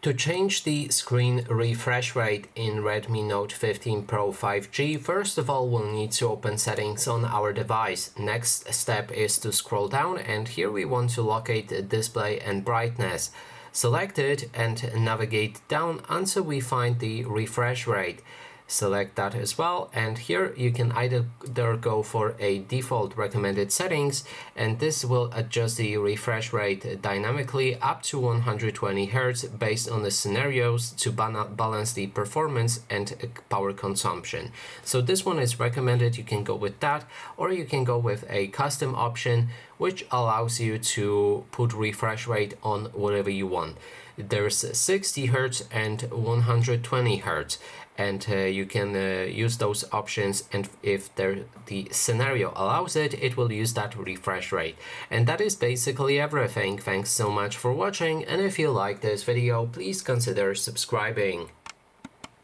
To change the screen refresh rate in Redmi Note 15 Pro 5G, first of all we'll need to open settings on our device. Next step is to scroll down, and here we want to locate display and brightness. Select it and navigate down until we find the refresh rate. Select that as well, and here you can either go for a default recommended settings, and this will adjust the refresh rate dynamically up to 120 Hz based on the scenarios to balance the performance and power consumption. So this one is recommended. You can go with that, or you can go with a custom option which allows you to put refresh rate on whatever you want. There's 60 Hz and 120 Hz, and you can use those options, and if the scenario allows it, it will use that refresh rate. And that is basically everything. Thanks so much for watching, and if you like this video, please consider subscribing.